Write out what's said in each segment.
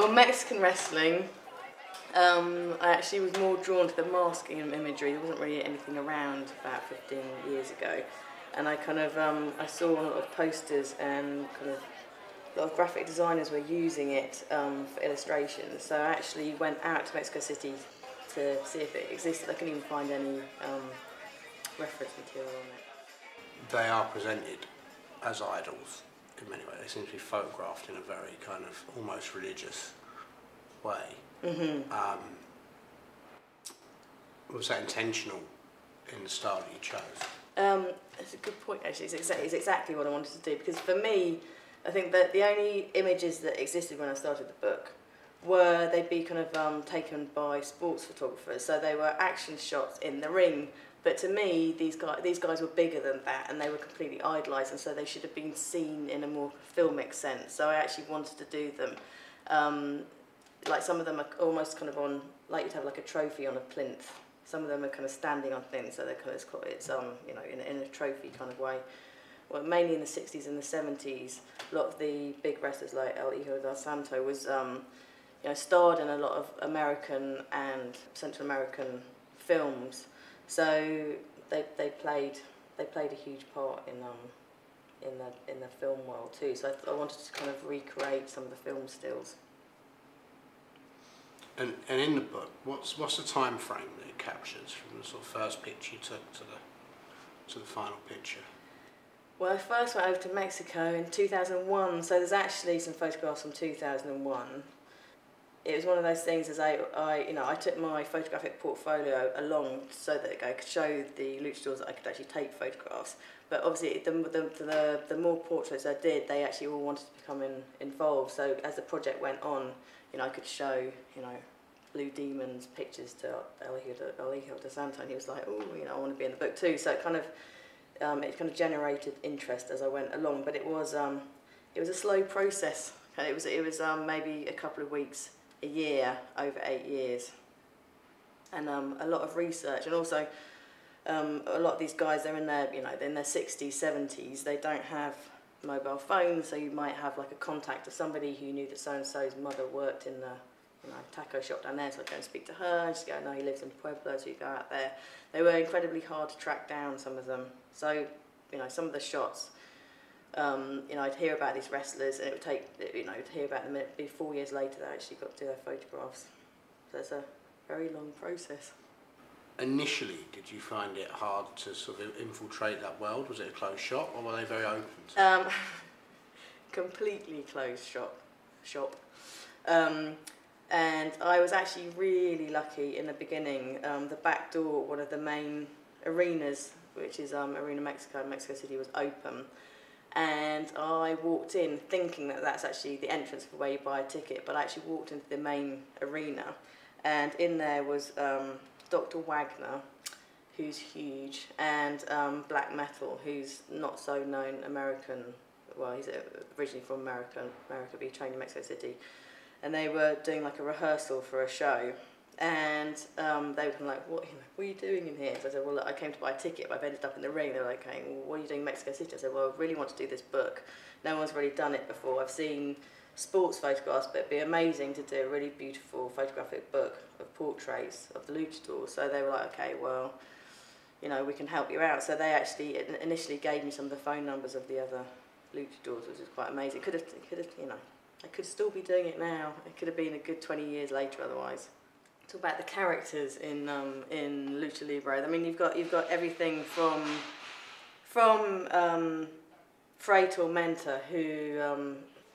Well, Mexican wrestling, I actually was more drawn to the masking and imagery. There wasn't really anything around about 15 years ago. And I kind of, I saw a lot of posters and kind of a lot of graphic designers were using it for illustrations. So I actually went out to Mexico City to see if it existed. I couldn't even find any reference material on it. They are presented as idols in many ways. They seem to be photographed in a very kind of almost religious way. Was that intentional in the style that you chose? It's a good point actually. It's exactly what I wanted to do, because for me, I think that the only images that existed when I started the book were, they'd be kind of taken by sports photographers, so they were action shots in the ring. But to me, these guys were bigger than that, and they were completely idolised, and so they should have been seen in a more filmic sense. So I actually wanted to do them. Like some of them are almost kind of on, like you'd have like a trophy on a plinth. Some of them are kind of standing on things, so they're kind of, it's you know, in a trophy kind of way. Well, mainly in the 60s and the 70s, a lot of the big wrestlers like El Hijo Del Santo was, you know, starred in a lot of American and Central American films. So they played a huge part in the film world too. So I wanted to kind of recreate some of the film stills. And in the book, what's the time frame that it captures from the sort of first picture you took to the final picture? Well, I first went over to Mexico in 2001, so there's actually some photographs from 2001. It was one of those things, as I took my photographic portfolio along so that I could show the luchadors that I could actually take photographs. But obviously, the more portraits I did, they actually all wanted to become involved. So as the project went on, you know, I could show, you know, Blue Demon's pictures to El Hijo Del Santo, and he was like, oh, you know, I want to be in the book too. So it kind of generated interest as I went along. But it was a slow process. And it was maybe a couple of weeks, a year, over 8 years, and a lot of research, and also a lot of these guys, they're in their 60s, 70s. They don't have mobile phones, so you might have like a contact of somebody who knew that so and so's mother worked in the taco shop down there, so I'd go and speak to her, and she'd go, no, he lives in Puebla, so you go out there. They were incredibly hard to track down, some of them. So, you know, some of the shots, you know, I'd hear about these wrestlers, and it would take, you know, to hear about them, it'd be 4 years later they actually got to do their photographs. So it's a very long process. Initially, did you find it hard to sort of infiltrate that world? Was it a closed shop, or were they very open to it? Completely closed shop. And I was actually really lucky in the beginning. The back door, one of the main arenas, which is Arena Mexico in Mexico City, was open. And I walked in thinking that that's actually the entrance for where you buy a ticket, but I actually walked into the main arena, and in there was Dr. Wagner, who's huge, and Black Metal, who's not so known American. Well, he's originally from America, but he trained in Mexico City. And they were doing like a rehearsal for a show, and they were kind of like, what are you doing in here? So I said, well, look, I came to buy a ticket, but I've ended up in the ring. They were like, okay, well, what are you doing in Mexico City? I said, well, I really want to do this book. No one's really done it before. I've seen sports photographs, but it'd be amazing to do a really beautiful photographic book of portraits of the luchadors. So they were like, okay, well, you know, we can help you out. So they actually initially gave me some of the phone numbers of the other luchadors, which is quite amazing. Could have, you know, I could still be doing it now. It could have been a good 20 years later otherwise. Talk about the characters in Lucha Libre. I mean, you've got everything from Fray Tormenta,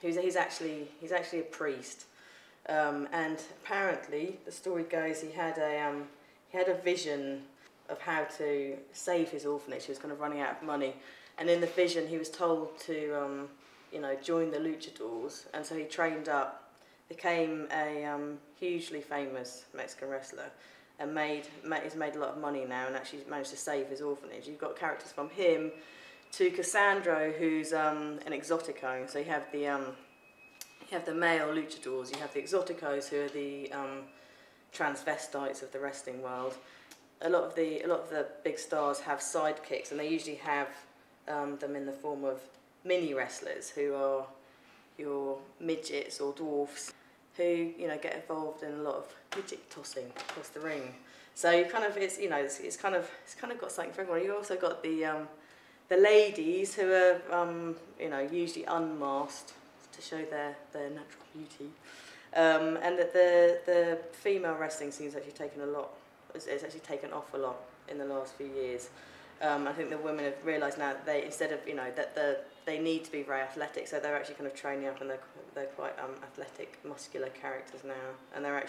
he's actually a priest, and apparently the story goes he had a vision of how to save his orphanage. He was kind of running out of money, and in the vision he was told to you know, join the Luchadors, and so he trained up, became a hugely famous Mexican wrestler, and he's made a lot of money now, and actually managed to save his orphanage. You've got characters from him to Cassandro, who's an exotico. So you have the male luchadors, you have the exoticos, who are the transvestites of the wrestling world. A lot of the big stars have sidekicks, and they usually have them in the form of mini wrestlers, who are your midgets or dwarfs, who, you know, get involved in a lot of midget tossing across the ring. So you kind of, it's, you know, it's kind of got something for everyone. You've also got the ladies who are, you know, usually unmasked to show their natural beauty. And that the female wrestling scene's actually taken a lot, it's actually taken off a lot in the last few years. I think the women have realised now that they, instead of, you know, that they need to be very athletic, so they're actually kind of training up, and they're quite athletic, muscular characters now, and they're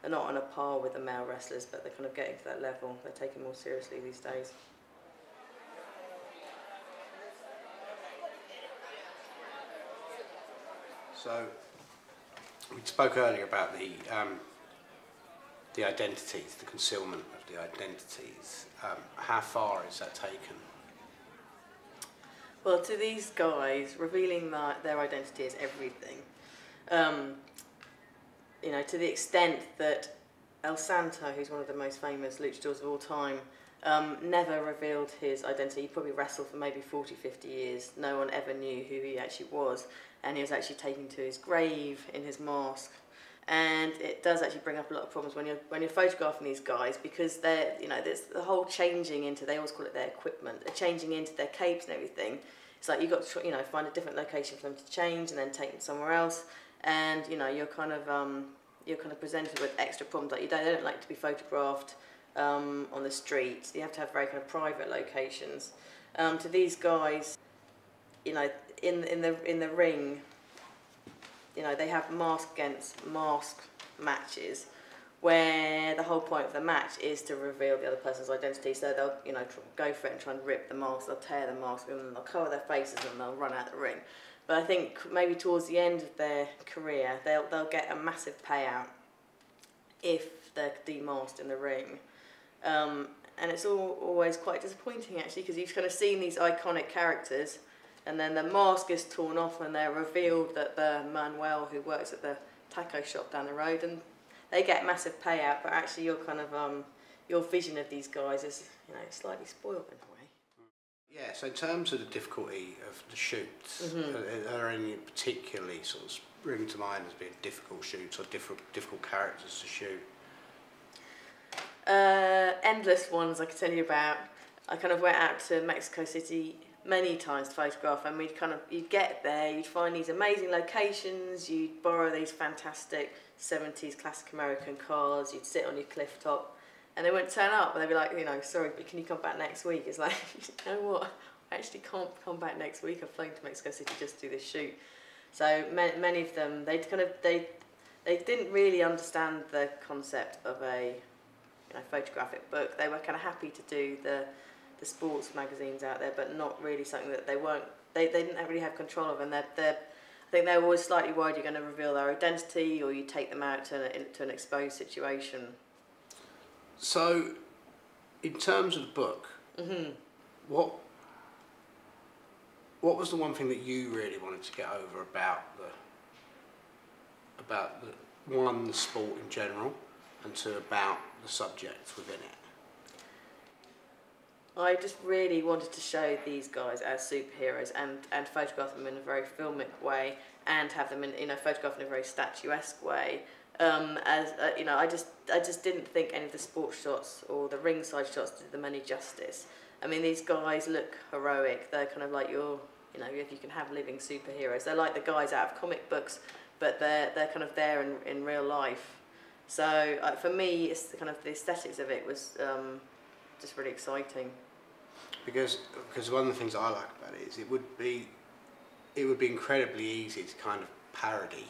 not on a par with the male wrestlers, but they're kind of getting to that level. They're taken more seriously these days. So, we spoke earlier about the identities, the concealment of the identities. How far is that taken? Well, to these guys, revealing their identity is everything. You know, to the extent that El Santo, who's one of the most famous luchadors of all time, never revealed his identity. He probably wrestled for maybe 40, 50 years. No one ever knew who he actually was. And he was actually taken to his grave in his mask. And it does actually bring up a lot of problems when you're photographing these guys, because they're, you know, there's the whole changing into, they always call it their equipment, they're changing into their capes and everything. It's like you've got to, you know, find a different location for them to change and then take them somewhere else. And, you know, you're kind of presented with extra problems. Like they don't like to be photographed on the street. You have to have very kind of private locations. To these guys, you know, in the ring, you know, they have mask against mask matches, where the whole point of the match is to reveal the other person's identity. So they'll, you know, go for it and try and rip the mask. They'll tear the mask and then they'll cover their faces and they'll run out the ring. But I think maybe towards the end of their career, they'll get a massive payout if they're demasked in the ring. And it's always quite disappointing, actually, because you've kind of seen these iconic characters, and then the mask is torn off and they're revealed that the Manuel who works at the taco shop down the road, and they get a massive payout, but actually your kind of your vision of these guys is, you know, slightly spoiled in a way. Yeah, so in terms of the difficulty of the shoots, are there any particularly sort of spring to mind as being difficult shoots or difficult characters to shoot? Endless ones I could tell you about. I kind of went out to Mexico City many times to photograph, and you'd get there, you'd find these amazing locations, you'd borrow these fantastic 70s classic American cars, you'd sit on your cliff top, and they wouldn't turn up, and they'd be like, you know, sorry, but can you come back next week? It's like, you know what, I actually can't come back next week. I've flown to Mexico City just to do this shoot. So many of them, they didn't really understand the concept of a, you know, photographic book. They were kind of happy to do the sports magazines out there, but not really something that they didn't really have control of. And I think they were always slightly worried you're going to reveal their identity, or you take them out to an exposed situation. So, in terms of the book, what was the one thing that you really wanted to get over about the sport in general, and two, about the subjects within it? I just really wanted to show these guys as superheroes and photograph them in a very filmic way, and have them photographed in a very statuesque way. You know, I just didn't think any of the sports shots or the ringside shots did them any justice. I mean, these guys look heroic. They're kind of like you know, if you can have living superheroes. They're like the guys out of comic books, but they're kind of there in real life. So for me, it's kind of the aesthetics of it was just really exciting. Because one of the things I like about it is it would be incredibly easy to kind of parody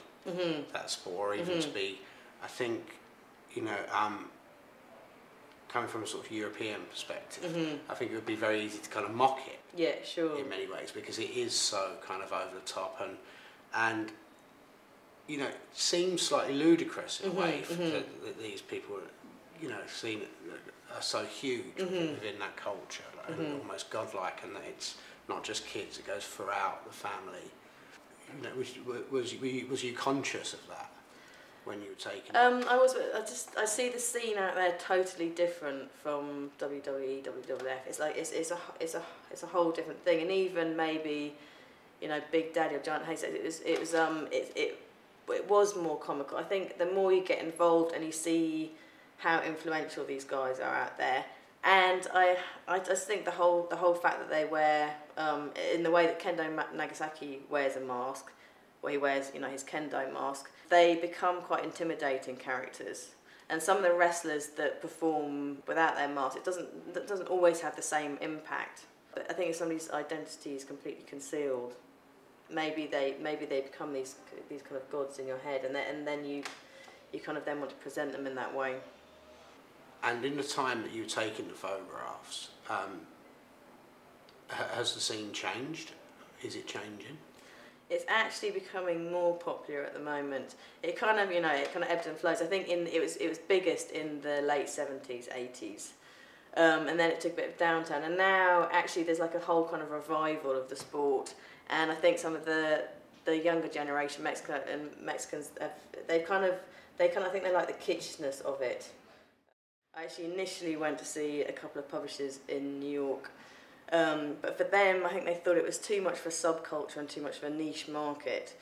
that sport, or even to be, I think, you know, coming from a sort of European perspective, I think it would be very easy to kind of mock it. Yeah, sure. In many ways, because it is so kind of over the top and you know, it seems slightly ludicrous in a way that these people, you know, are so huge within that culture, like, and almost godlike, and that it's not just kids; it goes throughout the family. You know, was you conscious of that when you were taking it? I see the scene out there totally different from WWE, WWF. It's like it's a whole different thing, and even maybe, you know, Big Daddy or Giant Hayes. it was more comical. I think the more you get involved and you see how influential these guys are out there, and I just think the whole fact that they wear in the way that Kendo Nagasaki wears a mask, where he wears, you know, his kendo mask, they become quite intimidating characters. And some of the wrestlers that perform without their mask, it doesn't always have the same impact. But I think if somebody's identity is completely concealed, maybe they become these kind of gods in your head, and then you kind of then want to present them in that way. And in the time that you've taken the photographs, has the scene changed? Is it changing? It's actually becoming more popular at the moment. It kind of, you know, it kind of ebbs and flows. I think it was biggest in the late 70s, 80s. And then it took a bit of downturn. And now, actually, there's like a whole kind of revival of the sport. And I think some of the younger generation, Mexicans, they kind of think they like the kitschness of it. I actually initially went to see a couple of publishers in New York. But for them, I think they thought it was too much for subculture and too much of a niche market.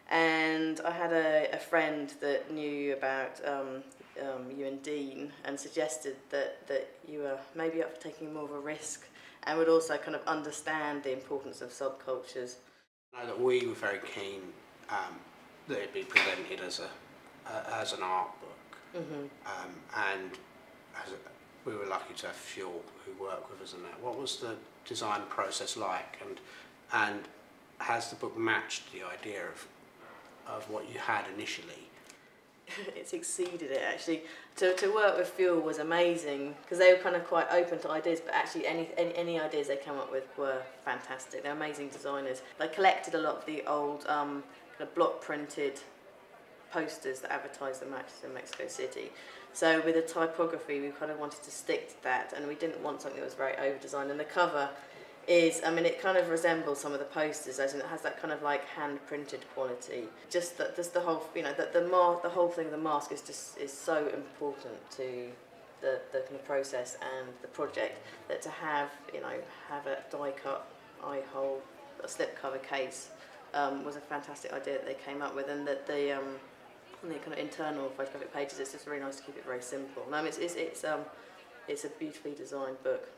And I had a friend that knew about you and Dean, and suggested that you were maybe up for taking more of a risk and would also kind of understand the importance of subcultures. I know that we were very keen that it be presented as an art book, and we were lucky to have Fuel who worked with us on that. What was the design process like, and has the book matched the idea of what you had initially? It's exceeded it, actually. To work with Fuel was amazing, because they were kind of quite open to ideas, but actually any ideas they came up with were fantastic. They're amazing designers. They collected a lot of the old kind of block printed posters that advertised the matches in Mexico City. So with the typography, we kind of wanted to stick to that, and we didn't want something that was very over-designed. And the cover is, I mean, it kind of resembles some of the posters, as in it has that kind of like hand-printed quality. Just the whole, you know, the whole thing of the mask is so important to the kind of process and the project, that to have, you know, have a die-cut eye hole, a slipcover case, was a fantastic idea that they came up with, and that on the kind of internal photographic pages, it's just really nice to keep it very simple. No, it's a beautifully designed book.